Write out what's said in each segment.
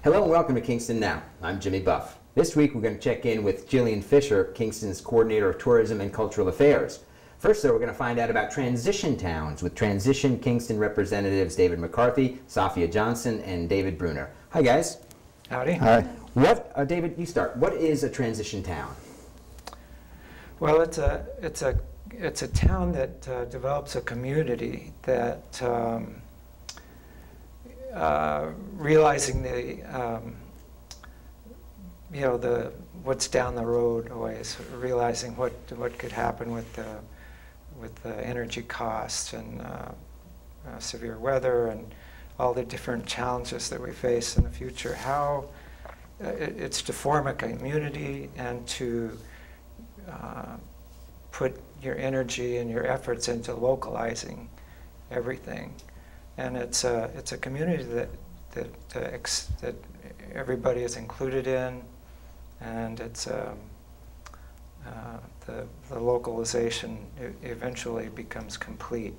Hello and welcome to Kingston Now. I'm Jimmy Buff. This week we're going to check in with Jillian Fisher, Kingston's Coordinator of Tourism and Cultural Affairs. First, though, we're going to find out about transition towns with Transition Kingston representatives David McCarthy, Safia Johnson, and David Bruner. Hi, guys. Howdy. Hi. David, you start. What is a transition town? Well, it's a town that develops a community that realizing the what's down the road always, realizing what could happen with the energy costs and severe weather and all the different challenges that we face in the future. How it's to form a community and to put your energy and your efforts into localizing everything. And it's a community that everybody is included in, and it's the localization eventually becomes complete.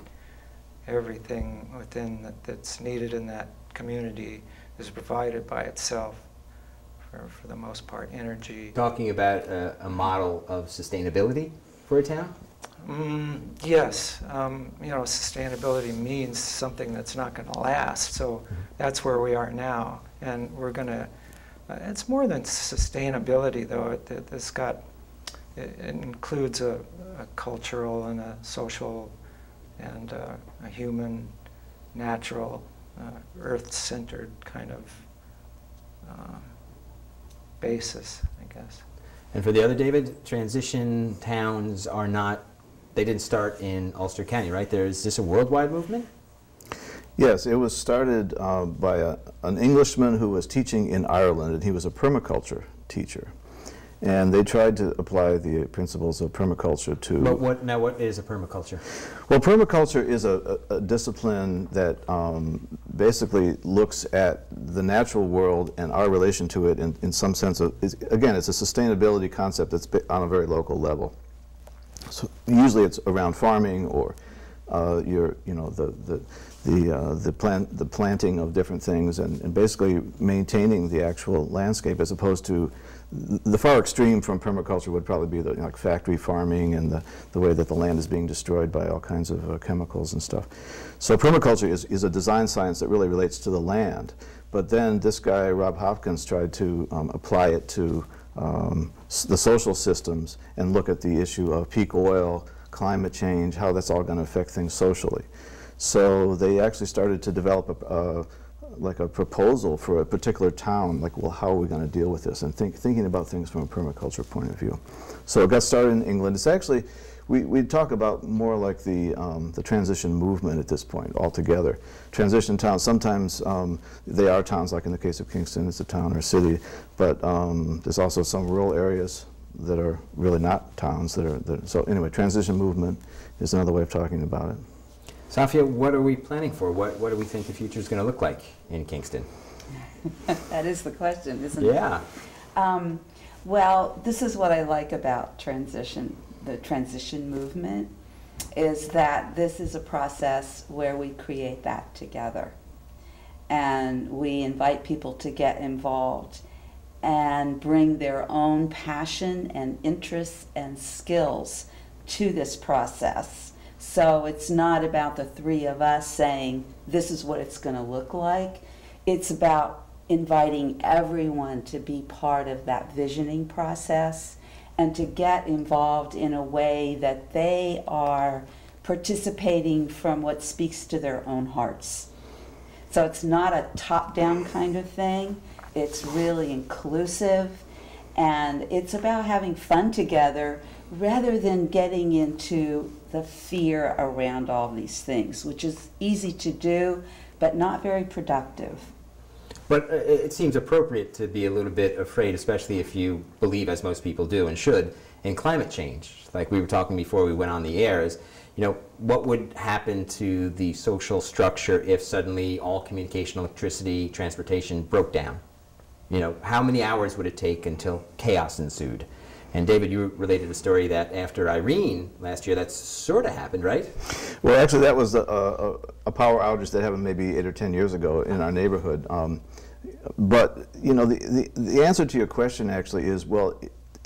Everything within that's needed in that community is provided by itself, for the most part. Energy. Talking about a model of sustainability for a town? Yes. Sustainability means something that's not going to last. So that's where we are now. And we're going to, it's more than sustainability, though. It includes a cultural and a social and a human, natural, earth-centered kind of basis, I guess. And for the other, David, transition towns are not, they didn't start in Ulster County, right? Is this a worldwide movement? Yes, it was started by an Englishman who was teaching in Ireland, and he was a permaculture teacher. And they tried to apply the principles of permaculture to... But what is a permaculture? Well, permaculture is a discipline that basically looks at the natural world and our relation to it in some sense of, again, it's a sustainability concept that's on a very local level. So usually it's around farming or the planting of different things and basically maintaining the actual landscape, as opposed to the far extreme from permaculture would probably be like factory farming and the way that the land is being destroyed by all kinds of chemicals and stuff. So permaculture is a design science that really relates to the land. But then this guy, Rob Hopkins, tried to apply it to the social systems and look at the issue of peak oil, climate change, how that's all going to affect things socially. So they actually started to develop a proposal for a particular town, like, well, how are we going to deal with this? And thinking about things from a permaculture point of view. So it got started in England. It's actually, we talk about more like the transition movement at this point altogether. Transition towns, sometimes they are towns, like in the case of Kingston, it's a town or city, but there's also some rural areas that are really not towns. So anyway, transition movement is another way of talking about it. Safia, what are we planning for? What do we think the future is going to look like in Kingston? That is the question, isn't it? Yeah. Well, this is what I like about the transition movement, is that this is a process where we create that together. And we invite people to get involved and bring their own passion and interests and skills to this process. So it's not about the three of us saying, this is what it's going to look like. It's about inviting everyone to be part of that visioning process and to get involved in a way that they are participating from what speaks to their own hearts. So it's not a top-down kind of thing. It's really inclusive, and it's about having fun together rather than getting into the fear around all these things, which is easy to do, but not very productive. But it seems appropriate to be a little bit afraid, especially if you believe, as most people do and should, in climate change. Like we were talking before we went on the air, is, what would happen to the social structure if suddenly all communication, electricity, transportation broke down? How many hours would it take until chaos ensued? And David, you related a story that after Irene last year, that sort of happened, right? Well, actually, that was a power outage that happened maybe 8 or 10 years ago in our neighborhood. But, you know, the answer to your question actually is, well,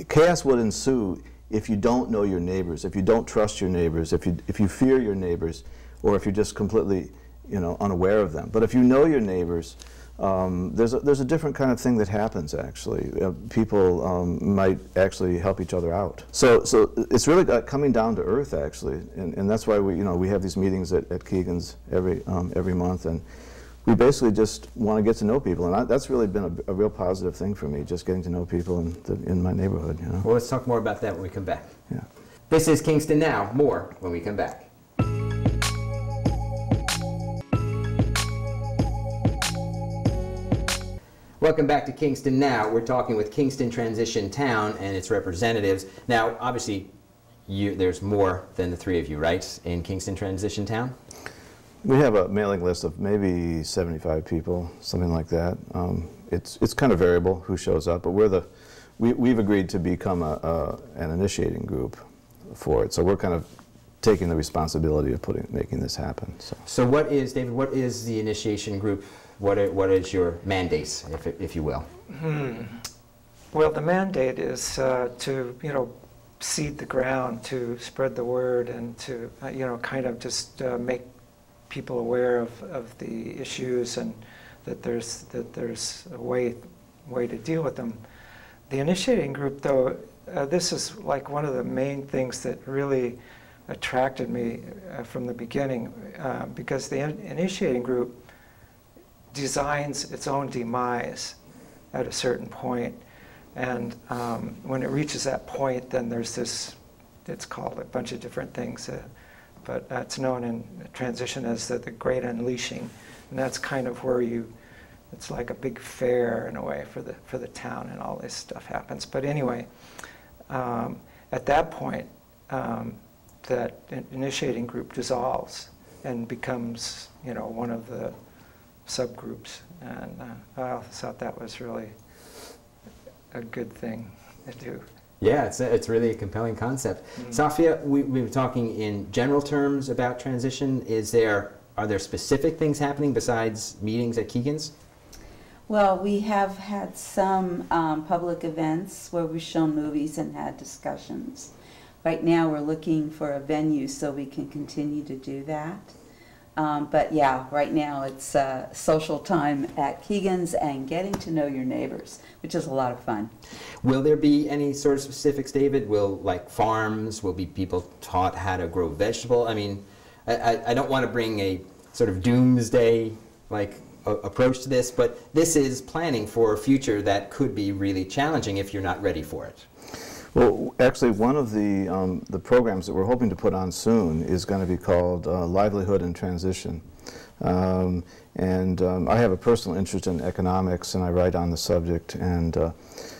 chaos would ensue if you don't know your neighbors, if you don't trust your neighbors, if you fear your neighbors, or if you're just completely, you know, unaware of them. But if you know your neighbors, there's a different kind of thing that happens, actually. People might actually help each other out. So it's really coming down to earth, actually, and that's why we have these meetings at Keegan's every month, and we basically just want to get to know people, and that's really been a real positive thing for me, just getting to know people in my neighborhood. You know? Well, let's talk more about that when we come back. Yeah. This is Kingston Now. More when we come back. Welcome back to Kingston Now. We're talking with Kingston Transition Town and its representatives. Now, obviously, there's more than the three of you, right, in Kingston Transition Town? We have a mailing list of maybe 75 people, something like that. It's kind of variable who shows up, but we've agreed to become an initiating group for it. So we're kind of taking the responsibility of making this happen. So what is, David, what is the initiation group? What is your mandate, if you will? Well, the mandate is to, seed the ground, to spread the word, and to, kind of just make people aware of the issues, and that there's a way to deal with them. The initiating group, though, this is like one of the main things that really attracted me from the beginning, because the initiating group designs its own demise at a certain point, and when it reaches that point, then there's this, it's called a bunch of different things, but it's known in transition as the Great Unleashing, and that's kind of where it's like a big fair in a way for the town, and all this stuff happens. But anyway, at that point, that initiating group dissolves and becomes, one of the subgroups, and I thought that was really a good thing to do. Yeah, it's really a compelling concept. Safia, we were talking in general terms about transition. Are there specific things happening besides meetings at Keegan's? Well, we have had some public events where we've shown movies and had discussions. Right now we're looking for a venue so we can continue to do that. But yeah, right now it's social time at Keegan's and getting to know your neighbors, which is a lot of fun. Will there be any sort of specifics, David? Will farms, will be people taught how to grow vegetable? I mean, I don't want to bring a sort of doomsday approach to this, but this is planning for a future that could be really challenging if you're not ready for it. Well, actually, one of the programs that we're hoping to put on soon is going to be called Livelihood and Transition. I have a personal interest in economics, and I write on the subject. And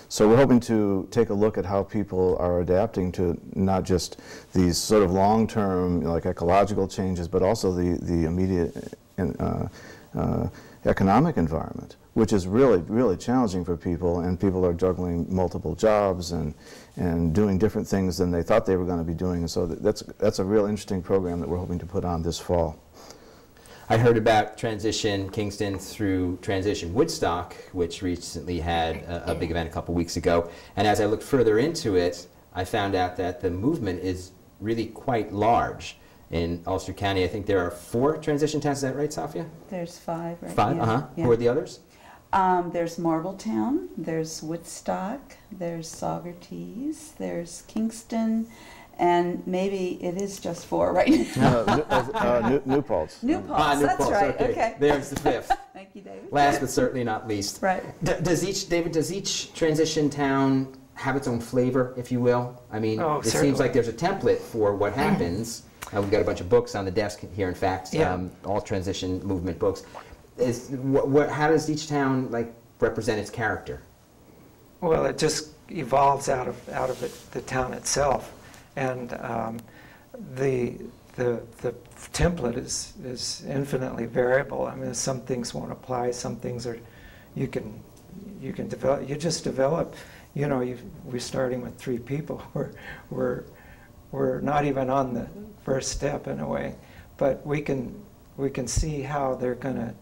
so we're hoping to take a look at how people are adapting to not just these sort of long-term, ecological changes, but also the immediate economic environment, which is really, really challenging for people, and people are juggling multiple jobs and doing different things than they thought they were going to be doing. And so that's a real interesting program that we're hoping to put on this fall. I heard about Transition Kingston through Transition Woodstock, which recently had a big event a couple weeks ago. And as I looked further into it, I found out that the movement is really quite large. In Ulster County, I think there are 4 transition towns. Is that right, Safia? There's 5, right? 5? Yeah. Yeah. Who are the others? There's Marbletown, there's Woodstock, there's Saugerties, there's Kingston, and maybe it is just 4 right now. New Paltz. New Paltz, that's Paltz, right. Okay. There's the 5th. Thank you, David. Last but certainly not least. Right. Does each transition town have its own flavor, if you will? I mean, it seems like there's a template for what happens. We've got a bunch of books on the desk here, in fact, all transition movement books. How does each town represent its character? Well, it just evolves out of the town itself, and the template is infinitely variable. I mean, some things won't apply, some things you can develop. You just develop. We're starting with 3 people. We're not even on the first step in a way, but we can see how they're going to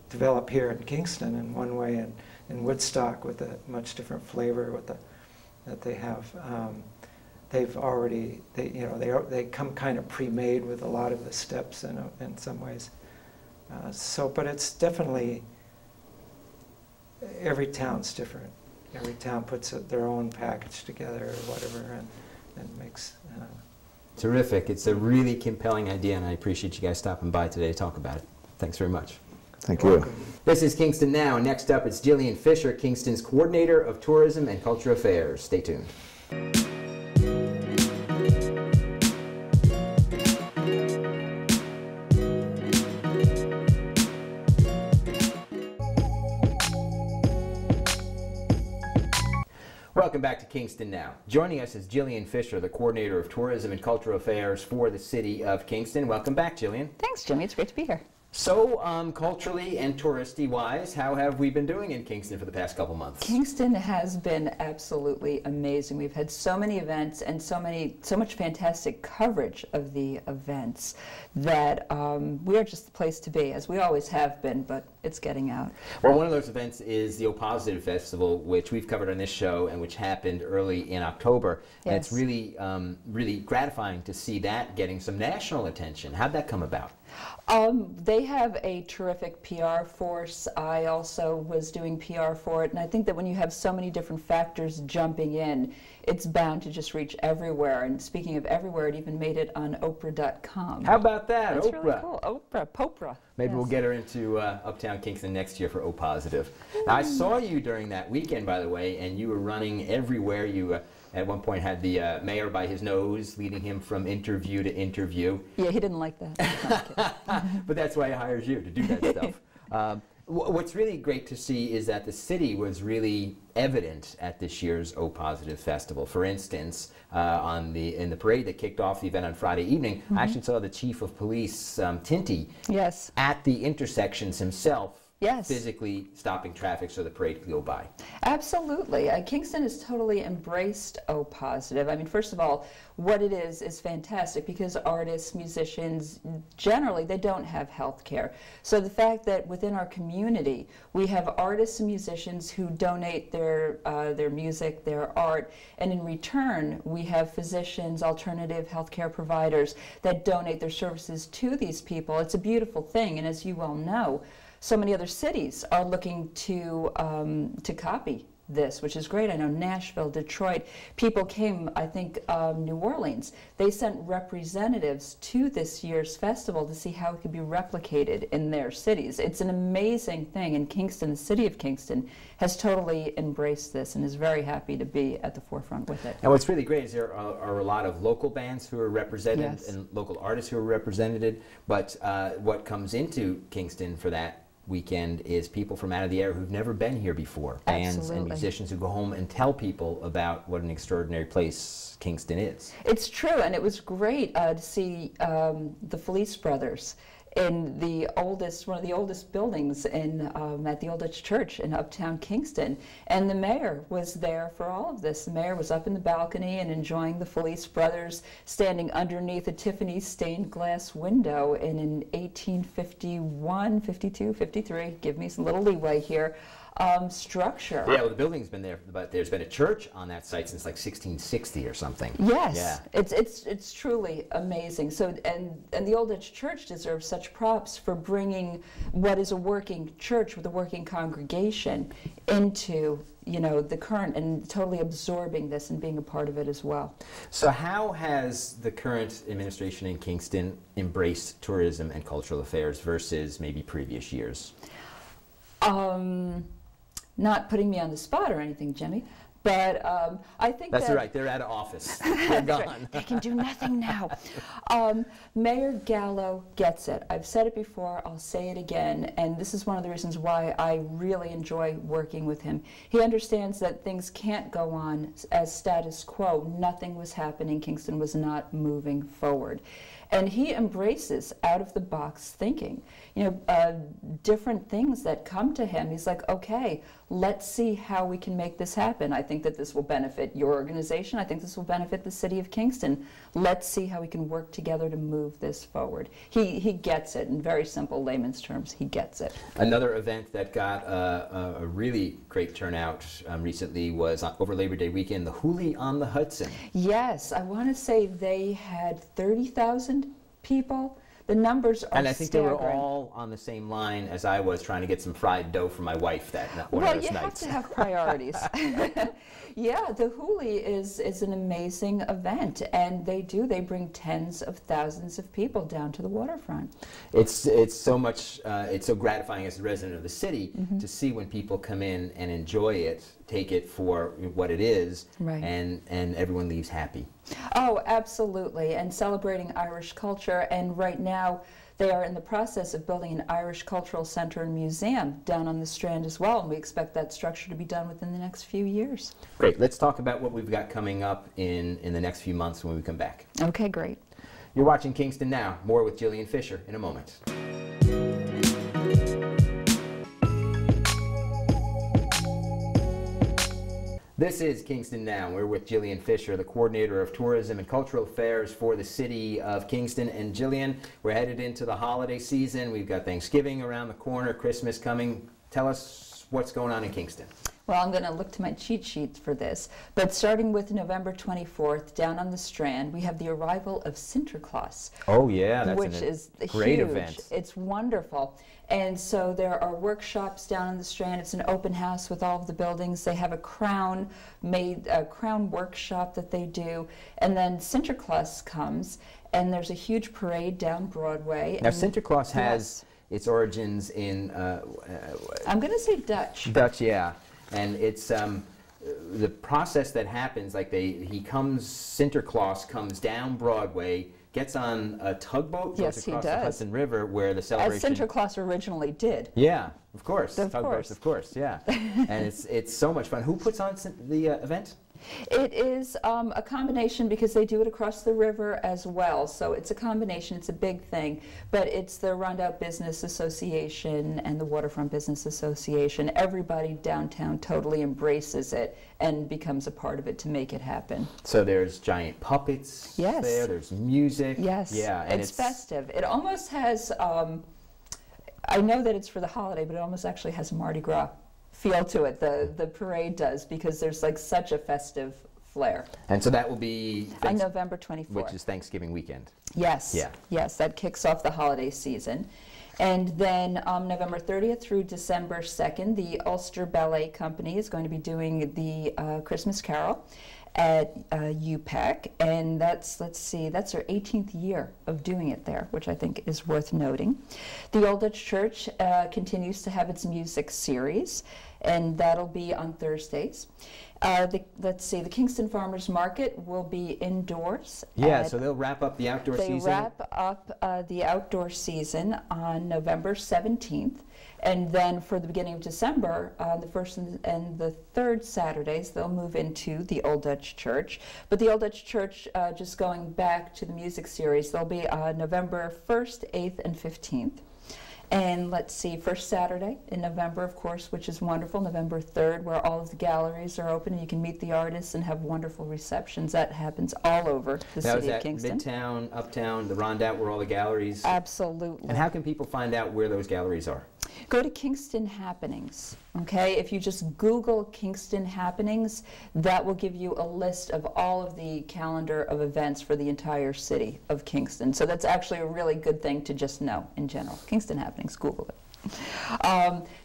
develop here in Kingston in one way, and in Woodstock with a much different flavor with that they have. They've already, they come kind of pre-made with a lot of the steps in some ways. But it's definitely, every town's different. Every town puts their own package together or whatever, and makes. Terrific. It's a really compelling idea, and I appreciate you guys stopping by today to talk about it. Thanks very much. Thank you. This is Kingston Now. Next up, it's Jillian Fisher, Kingston's Coordinator of Tourism and Cultural Affairs. Stay tuned. Welcome back to Kingston Now. Joining us is Jillian Fisher, the Coordinator of Tourism and Cultural Affairs for the City of Kingston. Welcome back, Jillian. Thanks, Jimmy. It's great to be here. So, culturally and touristy-wise, how have we been doing in Kingston for the past couple months? Kingston has been absolutely amazing. We've had so many events and so much fantastic coverage of the events that we are just the place to be, as we always have been, but it's getting out. Well, one of those events is the O Positive Festival, which we've covered on this show and which happened early in October. Yes. And it's really, really gratifying to see that getting some national attention. How'd that come about? They have a terrific PR force. I also was doing PR for it, and I think that when you have so many different factors jumping in, it's bound to just reach everywhere. And speaking of everywhere, it even made it on Oprah.com. How about that? That's Oprah. really cool. Oprah, Popra. Maybe Yes. we'll get her into Uptown Kingston next year for O Positive. Now, I saw you during that weekend, by the way, and you were running everywhere. You at one point had the mayor by his nose, leading him from interview to interview. Yeah, he didn't like that. But that's why he hires you to do that stuff. What's really great to see is that the city was really evident at this year's O Positive Festival. For instance, in the parade that kicked off the event on Friday evening, I actually saw the Chief of Police, Tinty, Yes. at the intersections himself, Yes. physically stopping traffic so the parade could go by. Absolutely. Kingston has totally embraced O Positive. I mean, first of all, what it is fantastic because artists, musicians, generally, they don't have health care. So the fact that within our community, we have artists and musicians who donate their music, their art, and in return, we have physicians, alternative healthcare providers that donate their services to these people. It's a beautiful thing, and as you well know, so many other cities are looking to copy this, which is great. I know Nashville, Detroit, people came, I think New Orleans, they sent representatives to this year's festival to see how it could be replicated in their cities. It's an amazing thing, and Kingston, the city of Kingston, has totally embraced this and is very happy to be at the forefront with it. And what's really great is there are a lot of local bands who are represented Yes. and local artists who are represented, but what comes into Kingston for that weekend is people from out of the area who've never been here before. Bands and Absolutely. musicians who go home and tell people about what an extraordinary place Kingston is. It's true, and it was great to see the Felice brothers in one of the oldest buildings at the Old Dutch Church in Uptown Kingston. And the mayor was there for all of this. The mayor was up in the balcony and enjoying the Felice brothers standing underneath a Tiffany stained glass window in an 1851, 52, 53, give me some little leeway here, structure. Yeah, well, the building's been there, but there's been a church on that site since like 1660 or something. Yes, Yeah. it's truly amazing. So and the Old Dutch Church deserves such props for bringing what is a working church with a working congregation into the current and totally absorbing this and being a part of it as well. So how has the current administration in Kingston embraced tourism and cultural affairs versus maybe previous years? Not putting me on the spot or anything, Jimmy, but I think That's that right, they're out of office. They're That's gone. right. They can do nothing now. Mayor Gallo gets it. I've said it before, I'll say it again, and this is one of the reasons why I really enjoy working with him. He understands that things can't go on as status quo. Nothing was happening. Kingston was not moving forward. And he embraces out-of-the-box thinking. You know, different things that come to him. He's like, okay, let's see how we can make this happen. I think that this will benefit your organization. I think this will benefit the city of Kingston. Let's see how we can work together to move this forward. He gets it. In very simple layman's terms, he gets it. Another event that got a really great turnout recently was over Labor Day weekend, the Hooli on the Hudson. Yes, I want to say they had 30,000 people. The numbers are And I think they were staggering. all on the same line as I was trying to get some fried dough for my wife one of those nights. Well, you have to have priorities. Yeah, the Hooli is an amazing event, and they bring tens of thousands of people down to the waterfront. It's so much, it's so gratifying as a resident of the city to see when people come in and enjoy it, take it for what it is, Right. and everyone leaves happy. Oh, absolutely, and celebrating Irish culture, and right now they are in the process of building an Irish Cultural Center and Museum down on the Strand as well, and we expect that structure to be done within the next few years. Great, let's talk about what we've got coming up in the next few months when we come back. Okay, great. You're watching Kingston Now. More with Gillian Fisher in a moment. This is Kingston Now. We're with Gillian Fisher, the coordinator of tourism and cultural affairs for the city of Kingston. And Gillian, we're headed into the holiday season. We've got Thanksgiving around the corner, Christmas coming. Tell us what's going on in Kingston. Well, I'm going to look to my cheat sheets for this, but starting with November 24th, down on the Strand, we have the arrival of Sinterklaas. Oh yeah, that's which is great huge. event. It's wonderful. And so there are workshops down on the Strand. It's an open house with all of the buildings. They have a crown workshop that they do. And then Sinterklaas comes, and there's a huge parade down Broadway. Now, and Sinterklaas has its origins in I'm going to say Dutch. Dutch, yeah. And it's the process that happens, like Sinterklaas comes down Broadway, gets on a tugboat, goes Yes, he across the does. Hudson River, where the As celebration... Sinterklaas originally did. Yeah, of course. Of Tugboats, course. of course, yeah. And it's so much fun. Who puts on the event? It is a combination, because they do it across the river as well. So it's a combination. It's a big thing. But it's the Rondout Business Association and the Waterfront Business Association. Everybody downtown totally embraces it and becomes a part of it to make it happen. So there's giant puppets Yes. there. There's music. Yes. Yeah, and it's festive. It almost has, I know that it's for the holiday, but it almost actually has a Mardi Gras feel to it. The parade does, because there's like such a festive flair. And so that will be On November 24th. which is Thanksgiving weekend. Yes. Yeah. Yes, that kicks off the holiday season. And then November 30th through December 2nd, the Ulster Ballet Company is going to be doing the Christmas Carol at UPEC, and that's, let's see, that's their 18th year of doing it there, which I think is worth noting. The Old Dutch Church continues to have its music series, and that'll be on Thursdays. Let's see, the Kingston Farmers Market will be indoors. Yeah, so they'll wrap up the outdoor season. They wrap up the outdoor season on November 17th. And then for the beginning of December, the first and the third Saturdays, they'll move into the Old Dutch Church. But the Old Dutch Church, just going back to the music series, they'll be November 1st, 8th, and 15th. And let's see, first Saturday in November, of course, which is wonderful, November 3rd, where all of the galleries are open and you can meet the artists and have wonderful receptions. That happens all over the city of Kingston. Midtown, Uptown, the Rondout, where all the galleries... Absolutely. And how can people find out where those galleries are? Go to Kingston Happenings, okay? If you just Google Kingston Happenings, that will give you a list of all of the calendar of events for the entire city of Kingston. So that's actually a really good thing to just know in general. Kingston Happenings, Google it.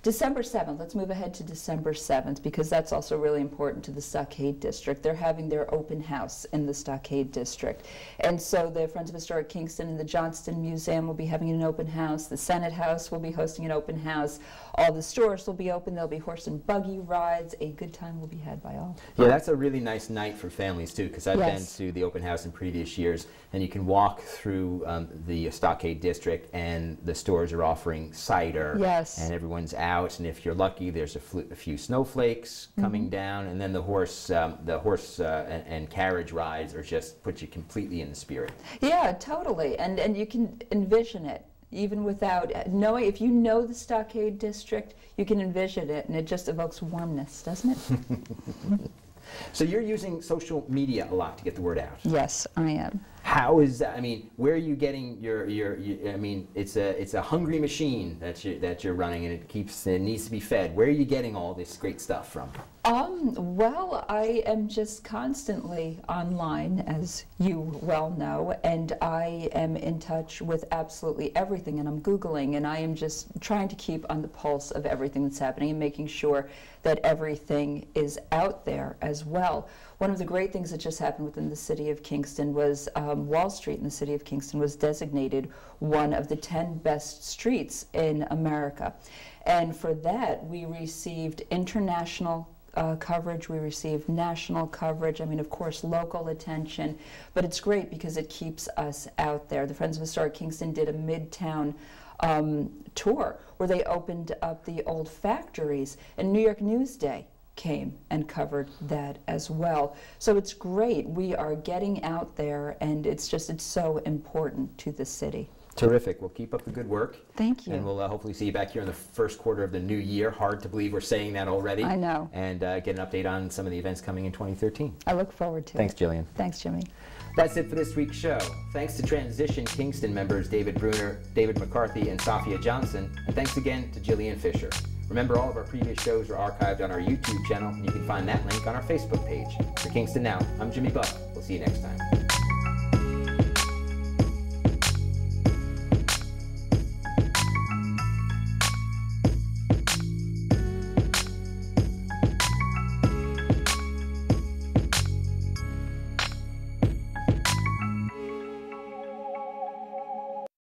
December 7th, let's move ahead to December 7th, because that's also really important to the Stockade District. They're having their open house in the Stockade District. And so the Friends of Historic Kingston and the Johnston Museum will be having an open house. The Senate House will be hosting an open house. All the stores will be open. There'll be horse and buggy rides. A good time will be had by all. Yeah, that's a really nice night for families, too, because I've Yes. been to the open house in previous years, and you can walk through the Stockade District, and the stores are offering cider there. Yes. And everyone's out, and if you're lucky, there's a few snowflakes coming down, and then the horse and carriage rides are just put you completely in the spirit. Yeah, totally. And you can envision it. Even without knowing, if you know the Stockade District, you can envision it, and it just evokes warmness, doesn't it? So you're using social media a lot to get the word out. Yes, I am. How is that? I mean, where are you getting your I mean, it's a hungry machine that you're running, and it needs to be fed. Where are you getting all this great stuff from? Well, I am just constantly online, as you well know, and I am in touch with absolutely everything, and I'm Googling, and I am just trying to keep on the pulse of everything that's happening and making sure that everything is out there as well. One of the great things that just happened within the city of Kingston was Wall Street in the city of Kingston was designated one of the 10 best streets in America. And for that, we received international coverage, we received national coverage, I mean, of course, local attention, but it's great because it keeps us out there. The Friends of Historic Kingston did a Midtown tour where they opened up the old factories, and New York Newsday came and covered that as well. So it's great. We are getting out there, and it's so important to the city. Terrific. Well, keep up the good work. Thank you. And we'll hopefully see you back here in the first quarter of the new year. Hard to believe we're saying that already. I know. And get an update on some of the events coming in 2013. I look forward to it. Thanks, Jillian. Thanks, Jimmy. That's it for this week's show. Thanks to Transition Kingston members David Bruner, David McCarthy, and Safia Johnson. And thanks again to Gillian Fisher. Remember, all of our previous shows are archived on our YouTube channel, and you can find that link on our Facebook page. For Kingston Now, I'm Jimmy Buck. We'll see you next time.